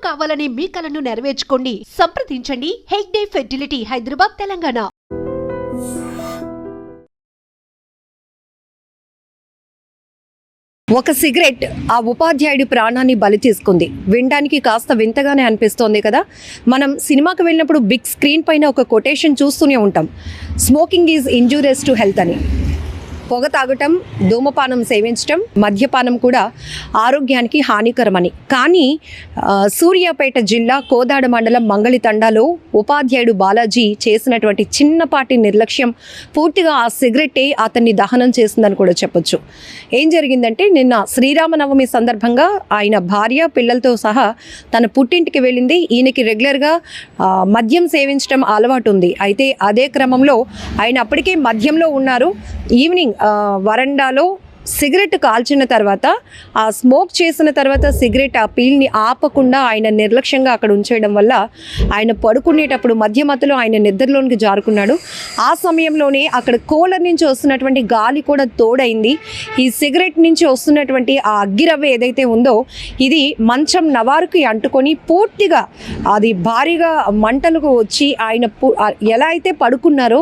కావాలనే మీ కలను నెరవేర్చుకోండి. సంప్రదించండి హెగ్డే ఫెర్టిలిటీ, హైదరాబాద్, తెలంగాణ. ఒక సిగరెట్ ఆ ఉపాధ్యాయుడి ప్రాణాన్ని బలి తీసుకుంది. వినడానికి కాస్త వింతగానే అనిపిస్తోంది కదా. మనం సినిమాకి వెళ్ళినప్పుడు బిగ్ స్క్రీన్ పైన ఒక కొటేషన్ చూస్తూనే ఉంటాం, smoking is injurious to health అని. పొగ తాగటం, ధూమపానం సేవించటం, మద్యపానం కూడా ఆరోగ్యానికి హానికరమని. కానీ సూర్యాపేట జిల్లా కోదాడ మండలం మంగళితండాలో ఉపాధ్యాయుడు బాలాజీ చేసినటువంటి చిన్నపాటి నిర్లక్ష్యం పూర్తిగా ఆ సిగరెట్టే అతన్ని దహనం చేసిందని కూడా చెప్పొచ్చు. ఏం జరిగిందంటే, నిన్న శ్రీరామనవమి సందర్భంగా ఆయన భార్య పిల్లలతో సహా తన పుట్టింటికి వెళ్ళింది. ఈయనకి రెగ్యులర్గా మద్యం సేవించడం అలవాటు ఉంది. అయితే అదే క్రమంలో ఆయన అప్పటికే మద్యంలో ఉన్నారు. ఈవినింగ్ వరండాలో సిగరెట్ కాల్చిన తర్వాత, ఆ స్మోక్ చేసిన తర్వాత సిగరెట్ ఆ పీల్ని ఆపకుండా ఆయన నిర్లక్ష్యంగా అక్కడ ఉంచేయడం వల్ల ఆయన పడుకునేటప్పుడు మధ్యమధ్యలో ఆయన నిద్రలోనికి జారుకున్నాడు. ఆ సమయంలోనే అక్కడ కూలర్ నుంచి వస్తున్నటువంటి గాలి కూడా తోడైంది. ఈ సిగరెట్ నుంచి వస్తున్నటువంటి ఆ అగ్గిరవ్వ ఏదైతే ఉందో ఇది మంచం నవారుకి అంటుకొని పూర్తిగా అది భారీగా మంటలకు వచ్చి ఆయన ఎలా అయితే పడుకున్నారో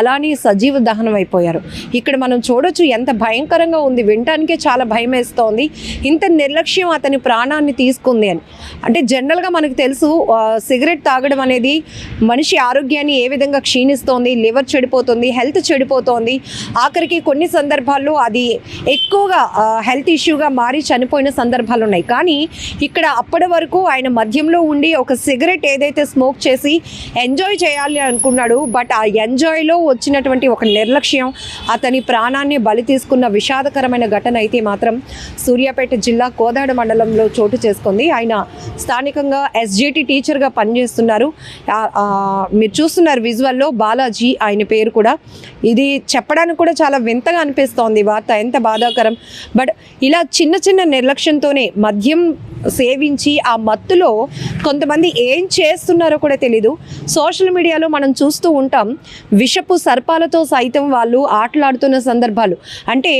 అలానే సజీవ దహనం అయిపోయారు. ఇక్కడ మనం చూడొచ్చు ఎంత భయంకరంగా ఉంది. వినటానికే చాలా భయం వేస్తోంది. ఇంత నిర్లక్ష్యం అతని ప్రాణాన్ని తీసుకుంది అని. అంటే జనరల్గా మనకు తెలుసు, సిగరెట్ తాగడం అనేది మనిషి ఆరోగ్యాన్ని ఏ విధంగా క్షీణిస్తోంది, లివర్ చెడిపోతుంది, హెల్త్ చెడిపోతోంది. ఆఖరికి కొన్ని సందర్భాల్లో అది ఎక్కువగా హెల్త్ ఇష్యూగా మారి చనిపోయిన సందర్భాలు ఉన్నాయి. కానీ ఇక్కడ అప్పటి వరకు ఆయన మద్యంలో ఉండి ఒక సిగరెట్ ఏదైతే స్మోక్ చేసి ఎంజాయ్ చేయాలి అనుకున్నాడు, బట్ ఆ ఎంజాయ్లో వచ్చినటువంటి ఒక నిర్లక్ష్యం అతని ప్రాణాన్ని బలి తీసుకున్న విషాదకరమైన ఘటన అయితే మాత్రం సూర్యాపేట జిల్లా కోదాడ మండలంలో చోటు చేసుకుంది. ఆయన స్థానికంగా ఎస్జిటి టీచర్గా పనిచేస్తున్నారు. మీరు చూస్తున్నారు విజువల్లో, బాలాజీ ఆయన పేరు కూడా. ఇది చెప్పడానికి కూడా చాలా వింతగా అనిపిస్తోంది వార్త, ఎంత బాధాకరం. బట్ ఇలా చిన్న చిన్న నిర్లక్ష్యంతోనే మద్యం సేవించి ఆ మత్తులో కొంతమంది ఏం చేస్తున్నారో కూడా తెలీదు. సోషల్ మీడియాలో మనం చూస్తూ ఉంటాం, విషపు సర్పాలతో సైతం వాళ్ళు ఆటలాడుతున్న సందర్భాలు. అంటే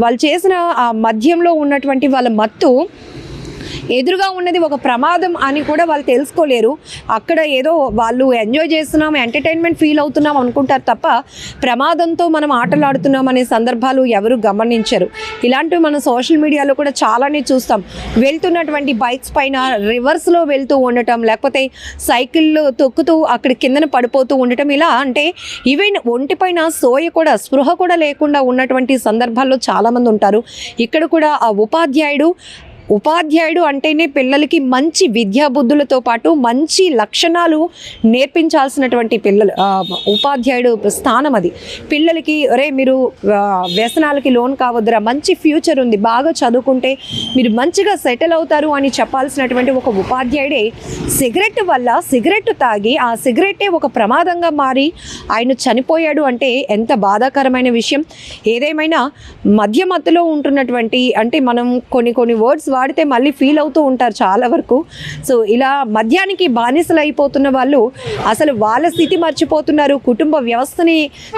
వాళ్ళు చేసిన ఆ మద్యంలో ఉన్నటువంటి వాళ్ళ మత్తు ఎదురుగా ఉన్నది ఒక ప్రమాదం అని కూడా వాళ్ళు తెలుసుకోలేరు. అక్కడ ఏదో వాళ్ళు ఎంజాయ్ చేస్తున్నాం, ఎంటర్టైన్మెంట్ ఫీల్ అవుతున్నాం అనుకుంటారు తప్ప ప్రమాదంతో మనం ఆటలాడుతున్నాం అనే సందర్భాలు ఎవరు గమనించరు. ఇలాంటివి మనం సోషల్ మీడియాలో కూడా చాలానే చూస్తాం. వెళ్తున్నటువంటి బైక్స్ పైన రివర్స్లో వెళ్తూ ఉండటం, లేకపోతే సైకిళ్ళు తొక్కుతూ అక్కడ కిందన పడిపోతూ ఉండటం. ఇలా అంటే ఈవెన్ ఒంటిపైన స్పృహ కూడా లేకుండా ఉన్నటువంటి సందర్భాల్లో చాలామంది ఉంటారు. ఇక్కడ కూడా ఆ ఉపాధ్యాయుడు అంటేనే పిల్లలకి మంచి విద్యాబుద్ధులతో పాటు మంచి లక్షణాలు నేర్పించాల్సినటువంటి ఉపాధ్యాయుడు స్థానం అది. పిల్లలకి మీరు వ్యసనాలకి లోన్ కావద్దురా, మంచి ఫ్యూచర్ ఉంది, బాగా చదువుకుంటే మీరు మంచిగా సెటిల్ అవుతారు అని చెప్పాల్సినటువంటి ఒక ఉపాధ్యాయుడే సిగరెట్ తాగి ఆ సిగరెట్టే ఒక ప్రమాదంగా మారి ఆయన చనిపోయాడు అంటే ఎంత బాధాకరమైన విషయం. ఏదేమైనా మధ్యలో ఉంటున్నటువంటి, అంటే మనం కొన్ని వర్డ్స్ వాడితే మళ్ళీ ఫీల్ అవుతూ ఉంటారు చాలా వరకు. సో ఇలా మద్యానికి బానిసలు అయిపోతున్న వాళ్ళు అసలు వాళ్ళ స్థితి మర్చిపోతున్నారు. కుటుంబ వ్యవస్థని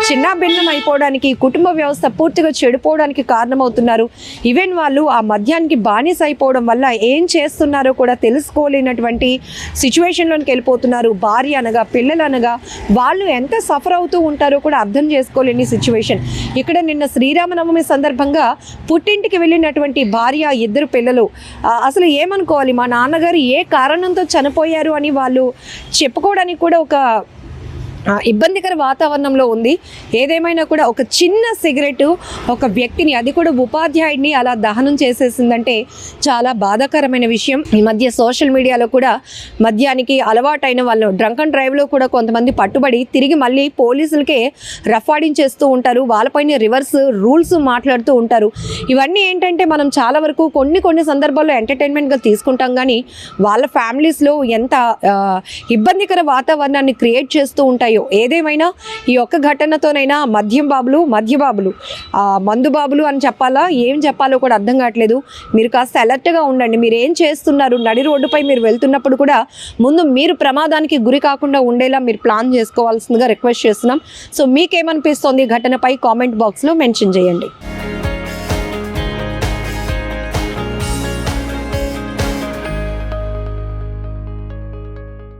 చిన్నాభిన్నం అయిపోవడానికి, కుటుంబ వ్యవస్థ పూర్తిగా చెడిపోవడానికి కారణమవుతున్నారు. ఈవెన్ వాళ్ళు ఆ మద్యానికి బానిస అయిపోవడం వల్ల ఏం చేస్తున్నారో కూడా తెలుసుకోలేనటువంటి సిచ్యువేషన్లోకి వెళ్ళిపోతున్నారు. భార్య అనగా, పిల్లలు అనగా వాళ్ళు ఎంత సఫర్ అవుతూ ఉంటారో కూడా అర్థం చేసుకోలేని సిచ్యువేషన్. ఇక్కడ నిన్న శ్రీరామనవమి సందర్భంగా పుట్టింటికి వెళ్ళినటువంటి భార్య, ఇద్దరు పిల్లలు అసలు ఏమనుకోవాలి, మా నాన్నగారు ఏ కారణంతో చనిపోయారు అని వాళ్ళు చెప్పుకోవడానికి కూడా ఒక ఇబ్బందికర వాతావరణంలో ఉంది. ఏదేమైనా కూడా ఒక చిన్న సిగరెట్ ఒక వ్యక్తిని, అది కూడా ఉపాధ్యాయుడిని అలా దహనం చేసేసిందంటే చాలా బాధాకరమైన విషయం. ఈ మధ్య సోషల్ మీడియాలో కూడా మద్యానికి అలవాటైన వాళ్ళు డ్రంక్ అండ్ డ్రైవ్లో కూడా కొంతమంది పట్టుబడి తిరిగి మళ్ళీ పోలీసులకే రఫాడించేస్తూ ఉంటారు. వాళ్ళపైన రివర్స్ రూల్స్ మాట్లాడుతూ ఉంటారు. ఇవన్నీ ఏంటంటే మనం చాలా వరకు కొన్ని సందర్భాల్లో ఎంటర్టైన్మెంట్గా తీసుకుంటాం, కానీ వాళ్ళ ఫ్యామిలీస్లో ఎంత ఇబ్బందికర వాతావరణాన్ని క్రియేట్ చేస్తూ ఉంటాయో. ఏదేమైనా ఈ ఒక్క ఘటనతోనైనా మద్యబాబులు మందు బాబులు అని చెప్పాలా, ఏం చెప్పాలో కూడా అర్థం కావట్లేదు. మీరు కాస్త అలర్ట్గా ఉండండి. మీరు ఏం చేస్తున్నారు, నడి రోడ్డుపై మీరు వెళ్తున్నప్పుడు కూడా ముందు మీరు ప్రమాదానికి గురి కాకుండా ఉండేలా మీరు ప్లాన్ చేసుకోవాల్సిందిగా రిక్వెస్ట్ చేస్తున్నాం. సో మీకేమనిపిస్తోంది ఘటనపై కామెంట్ బాక్స్లో మెన్షన్ చేయండి.